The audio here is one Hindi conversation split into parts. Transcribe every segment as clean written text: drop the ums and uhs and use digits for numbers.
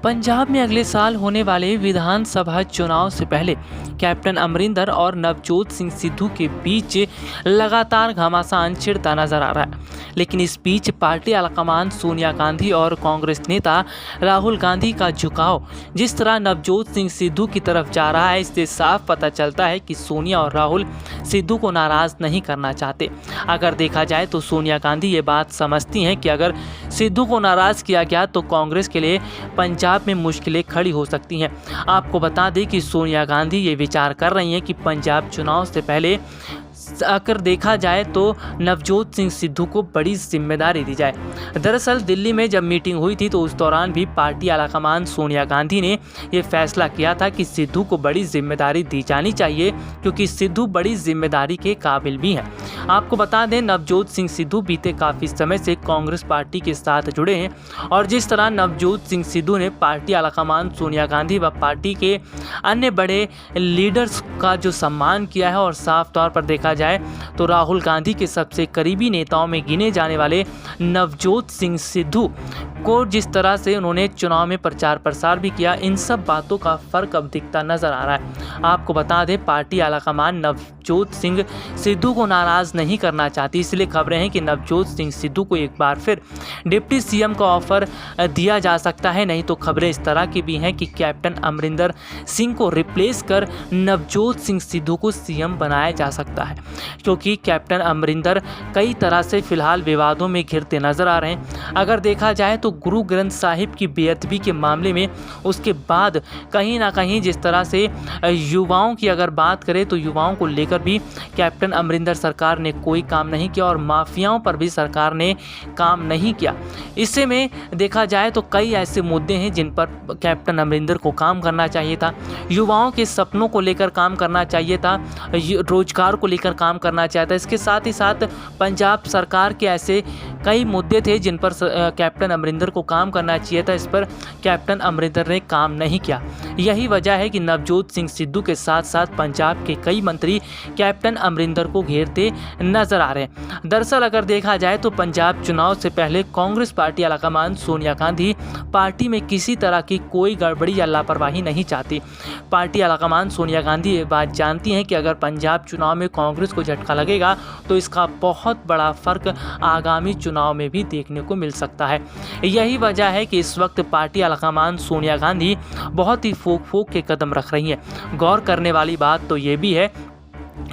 पंजाब में अगले साल होने वाले विधानसभा चुनाव से पहले कैप्टन अमरिंदर और नवजोत सिंह सिद्धू के बीच लगातार घमासान छिड़ता नजर आ रहा है। लेकिन इस बीच पार्टी आलाकमान सोनिया गांधी और कांग्रेस नेता राहुल गांधी का झुकाव जिस तरह नवजोत सिंह सिद्धू की तरफ जा रहा है, इससे साफ पता चलता है कि सोनिया और राहुल सिद्धू को नाराज नहीं करना चाहते। अगर देखा जाए तो सोनिया गांधी ये बात समझती हैं कि अगर सिद्धू को नाराज किया गया तो कांग्रेस के लिए पंजाब में मुश्किलें खड़ी हो सकती हैं। आपको बता दें कि सोनिया गांधी ये विचार कर रही हैं कि पंजाब चुनाव से पहले अगर देखा जाए तो नवजोत सिंह सिद्धू को बड़ी जिम्मेदारी दी जाए। दरअसल दिल्ली में जब मीटिंग हुई थी तो उस दौरान भी पार्टी आलाकमान सोनिया गांधी ने यह फैसला किया था कि सिद्धू को बड़ी जिम्मेदारी दी जानी चाहिए, क्योंकि सिद्धू बड़ी जिम्मेदारी के काबिल भी हैं। आपको बता दें, नवजोत सिंह सिद्धू बीते काफ़ी समय से कांग्रेस पार्टी के साथ जुड़े हैं और जिस तरह नवजोत सिंह सिद्धू ने पार्टी आलाकमान सोनिया गांधी व पार्टी के अन्य बड़े लीडर्स का जो सम्मान किया है और साफ तौर पर देखा जाए तो राहुल गांधी के सबसे करीबी नेताओं में गिने जाने वाले नवजोत सिंह सिद्धू को जिस तरह से उन्होंने चुनाव में प्रचार प्रसार भी किया, इन सब बातों का फर्क अब दिखता नजर आ रहा है। आपको बता दें, पार्टी आलाकमान नवजोत सिंह सिद्धू को नाराज नहीं करना चाहती, इसलिए खबरें हैं कि नवजोत सिंह सिद्धू को एक बार फिर डिप्टी सीएम का ऑफर दिया जा सकता है। नहीं तो खबरें इस तरह की भी हैं कि कैप्टन अमरिंदर सिंह को रिप्लेस कर नवजोत सिंह सिद्धू को सीएम बनाया जा सकता है, क्योंकि कैप्टन अमरिंदर कई तरह से फिलहाल विवादों में घिरते नजर आ रहे हैं। अगर देखा जाए तो गुरु ग्रंथ साहिब की बेअदबी के मामले में उसके बाद कहीं ना कहीं जिस तरह से युवाओं की अगर बात करें तो युवाओं को लेकर भी कैप्टन अमरिंदर सरकार ने कोई काम नहीं किया और माफियाओं पर भी सरकार ने काम नहीं किया। इससे में देखा जाए तो कई ऐसे मुद्दे हैं जिन पर कैप्टन अमरिंदर को काम करना चाहिए था। युवाओं के सपनों को लेकर काम करना चाहिए था, रोजगार को लेकर काम करना चाहिए था। इसके साथ ही साथ पंजाब सरकार के ऐसे कई मुद्दे थे जिन पर कैप्टन अमरिंदर को काम करना चाहिए था। इस पर कैप्टन अमरिंदर ने काम नहीं किया। यही वजह है कि नवजोत सिंह सिद्धू के साथ साथ पंजाब के कई मंत्री कैप्टन अमरिंदर को घेरते नजर आ रहे हैं। दरअसल अगर देखा जाए तो पंजाब चुनाव से पहले कांग्रेस पार्टी आलाकमान सोनिया गांधी पार्टी में किसी तरह की कोई गड़बड़ी या लापरवाही नहीं चाहती। पार्टी आलाकमान सोनिया गांधी ये बात जानती हैं कि अगर पंजाब चुनाव में कांग्रेस को झटका लगेगा तो इसका बहुत बड़ा फर्क आगामी चुनाव में भी देखने को मिल सकता है। यही वजह है कि इस वक्त पार्टी आलाकमान सोनिया गांधी बहुत ही फूंक के कदम रख रही हैं। गौर करने वाली बात तो ये भी है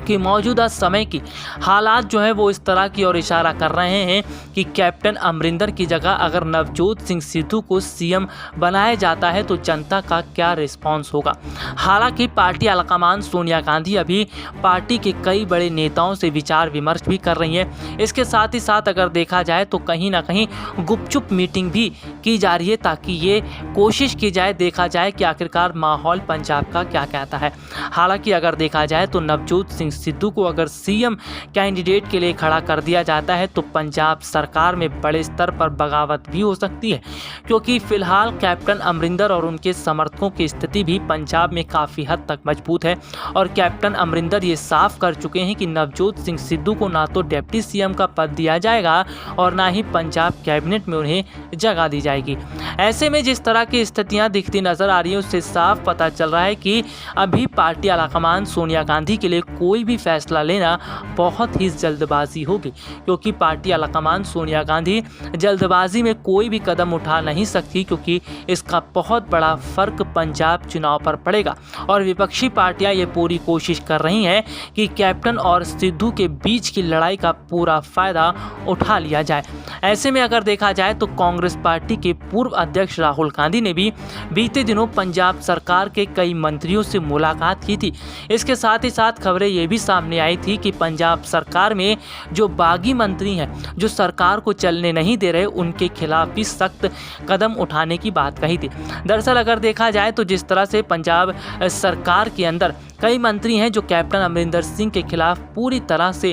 कि मौजूदा समय की हालात जो है वो इस तरह की ओर इशारा कर रहे हैं कि कैप्टन अमरिंदर की जगह अगर नवजोत सिंह सिद्धू को सीएम बनाया जाता है तो जनता का क्या रिस्पांस होगा। हालांकि पार्टी आलाकमान सोनिया गांधी अभी पार्टी के कई बड़े नेताओं से विचार विमर्श भी कर रही हैं। इसके साथ ही साथ अगर देखा जाए तो कहीं ना कहीं गुपचुप मीटिंग भी की जा रही है, ताकि ये कोशिश की जाए, देखा जाए कि आखिरकार माहौल पंजाब का क्या कहता है। हालांकि अगर देखा जाए तो नवजोत सिंह सिद्धू को अगर सीएम कैंडिडेट के लिए खड़ा कर दिया जाता है तो पंजाब सरकार में बड़े स्तर पर बगावत भी हो सकती है, क्योंकि फिलहाल कैप्टन अमरिंदर और उनके समर्थकों की स्थिति भी पंजाब में काफ़ी हद तक मजबूत है और कैप्टन अमरिंदर ये साफ कर चुके हैं कि नवजोत सिंह सिद्धू को ना तो डिप्टी सीएम का पद दिया जाएगा और ना ही पंजाब कैबिनेट में उन्हें जगह दी जाएगी। ऐसे में जिस तरह की स्थितियां दिखती नजर आ रही है उससे साफ पता चल रहा है कि अभी पार्टी आलाकमान सोनिया गांधी के लिए कोई भी फैसला लेना बहुत ही जल्दबाजी होगी, क्योंकि पार्टी आलाकमान सोनिया गांधी जल्दबाजी में कोई भी कदम उठा नहीं सकती, क्योंकि इसका बहुत बड़ा फर्क पंजाब चुनाव पर पड़ेगा और विपक्षी पार्टियां ये पूरी कोशिश कर रही हैं कि कैप्टन और सिद्धू के बीच की लड़ाई का पूरा फायदा उठा लिया जाए। ऐसे में अगर देखा जाए तो कांग्रेस पार्टी के पूर्व अध्यक्ष राहुल गांधी ने भी बीते दिनों पंजाब सरकार के कई मंत्रियों से मुलाकात की थी। इसके साथ ही साथ खबरें ये भी सामने आई थी कि पंजाब सरकार में जो बागी मंत्री हैं, जो सरकार को चलने नहीं दे रहे, उनके खिलाफ भी सख्त कदम उठाने की बात कही थी। दरअसल अगर देखा जाए तो जिस तरह से पंजाब सरकार के अंदर कई मंत्री हैं जो कैप्टन अमरिंदर सिंह के खिलाफ पूरी तरह से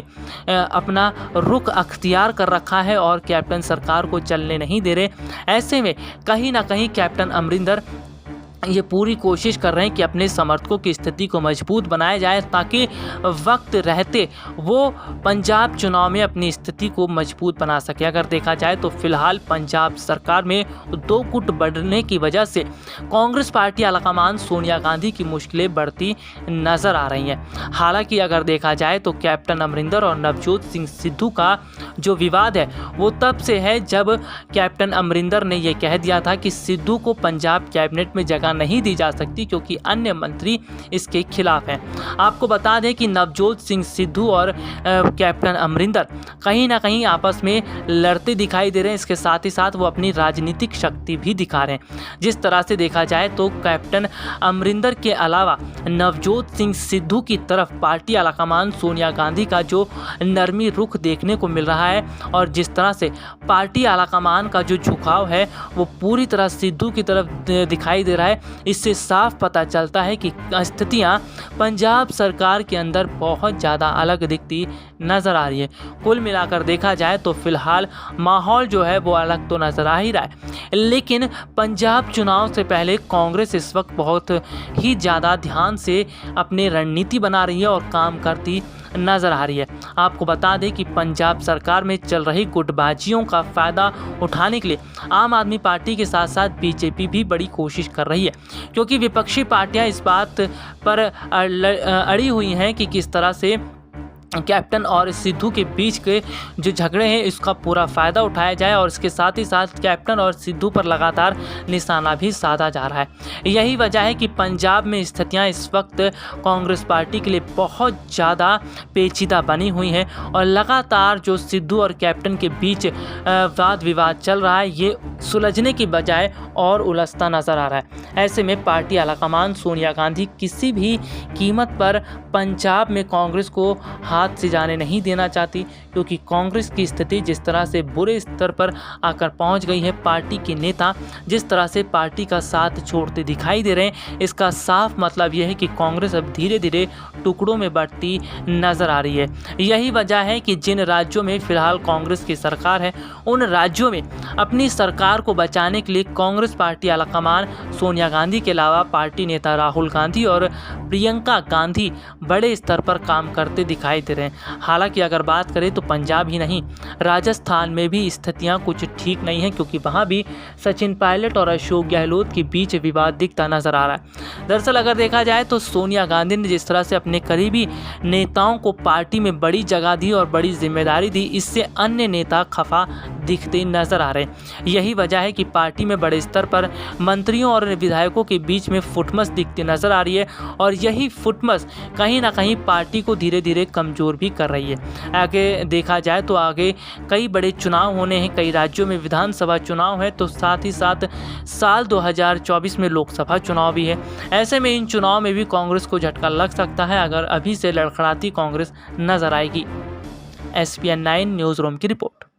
अपना रुख अख्तियार कर रखा है और कैप्टन सरकार को चलने नहीं दे रहे। ऐसे में कहीं ना कहीं कैप्टन अमरिंदर ये पूरी कोशिश कर रहे हैं कि अपने समर्थकों की स्थिति को मजबूत बनाया जाए ताकि वक्त रहते वो पंजाब चुनाव में अपनी स्थिति को मजबूत बना सके। अगर देखा जाए तो फिलहाल पंजाब सरकार में दो गुट बढ़ने की वजह से कांग्रेस पार्टी आलाकमान सोनिया गांधी की मुश्किलें बढ़ती नजर आ रही हैं। हालांकि अगर देखा जाए तो कैप्टन अमरिंदर और नवजोत सिंह सिद्धू का जो विवाद है वो तब से है जब कैप्टन अमरिंदर ने यह कह दिया था कि सिद्धू को पंजाब कैबिनेट में जगह नहीं दी जा सकती क्योंकि अन्य मंत्री इसके खिलाफ हैं। आपको बता दें कि नवजोत सिंह सिद्धू और कैप्टन अमरिंदर कहीं ना कहीं आपस में लड़ते दिखाई दे रहे हैं। इसके साथ ही साथ वो अपनी राजनीतिक शक्ति भी दिखा रहे हैं। जिस तरह से देखा जाए तो कैप्टन अमरिंदर के अलावा नवजोत सिंह सिद्धू की तरफ पार्टी आलाकमान सोनिया गांधी का जो नरमी रुख देखने को मिल रहा है और जिस तरह से पार्टी आलाकमान का जो झुकाव है वो पूरी तरह सिद्धू की तरफ दिखाई दे रहा है, इससे साफ पता चलता है कि स्थितियां पंजाब सरकार के अंदर बहुत ज़्यादा अलग दिखती नज़र आ रही है। कुल मिलाकर देखा जाए तो फिलहाल माहौल जो है वो अलग तो नज़र आ ही रहा है, लेकिन पंजाब चुनाव से पहले कांग्रेस इस वक्त बहुत ही ज़्यादा ध्यान से अपनी रणनीति बना रही है और काम करती नज़र आ रही है। आपको बता दें कि पंजाब सरकार में चल रही गुटबाजियों का फ़ायदा उठाने के लिए आम आदमी पार्टी के साथ साथ बीजेपी भी बड़ी कोशिश कर रही है, क्योंकि विपक्षी पार्टियां इस बात पर अड़ी हुई हैं कि किस तरह से कैप्टन और सिद्धू के बीच के जो झगड़े हैं इसका पूरा फ़ायदा उठाया जाए और इसके साथ ही साथ कैप्टन और सिद्धू पर लगातार निशाना भी साधा जा रहा है। यही वजह है कि पंजाब में स्थितियां इस वक्त कांग्रेस पार्टी के लिए बहुत ज़्यादा पेचीदा बनी हुई हैं और लगातार जो सिद्धू और कैप्टन के बीच वाद विवाद चल रहा है ये सुलझने की बजाय और उलझता नज़र आ रहा है। ऐसे में पार्टी आलाकमान सोनिया गांधी किसी भी कीमत पर पंजाब में कांग्रेस को हाथ से जाने नहीं देना चाहती, क्योंकि कांग्रेस की स्थिति जिस तरह से बुरे स्तर पर आकर पहुंच गई है, पार्टी के नेता जिस तरह से पार्टी का साथ छोड़ते दिखाई दे रहे हैं, इसका साफ मतलब यह है कि कांग्रेस अब धीरे धीरे टुकड़ों में बढ़ती नजर आ रही है। यही वजह है कि जिन राज्यों में फिलहाल कांग्रेस की सरकार है उन राज्यों में अपनी सरकार को बचाने के लिए कांग्रेस पार्टी आलाकमान सोनिया गांधी के अलावा पार्टी नेता राहुल गांधी और प्रियंका गांधी बड़े स्तर पर काम करते दिखाई दे रहे हैं। हालांकि अगर बात करें तो पंजाब ही नहीं, राजस्थान में भी स्थितियां कुछ ठीक नहीं है, क्योंकि वहां भी सचिन पायलट और अशोक गहलोत के बीच विवाद दिखता नजर आ रहा है। दरअसल अगर देखा जाए तो सोनिया गांधी ने जिस तरह से अपने करीबी नेताओं को पार्टी में बड़ी जगह दी और बड़ी जिम्मेदारी दी, इससे अन्य नेता खफा दिखते नजर आ रहे हैं। यही वजह है कि पार्टी में बड़े स्तर पर मंत्रियों और विधायकों के बीच में फुटमस दिखती नजर आ रही है और यही फुटमस कहीं ना कहीं पार्टी को धीरे धीरे कमजोर भी कर रही है। आगे देखा जाए तो आगे कई बड़े चुनाव होने हैं, कई राज्यों में विधानसभा चुनाव है, तो साथ ही साथ साल 2024 में लोकसभा चुनाव भी है। ऐसे में इन चुनाव में भी कांग्रेस को झटका लग सकता है अगर अभी से लड़खड़ाती कांग्रेस नजर आएगी। SPN 9 न्यूज़ रूम की रिपोर्ट।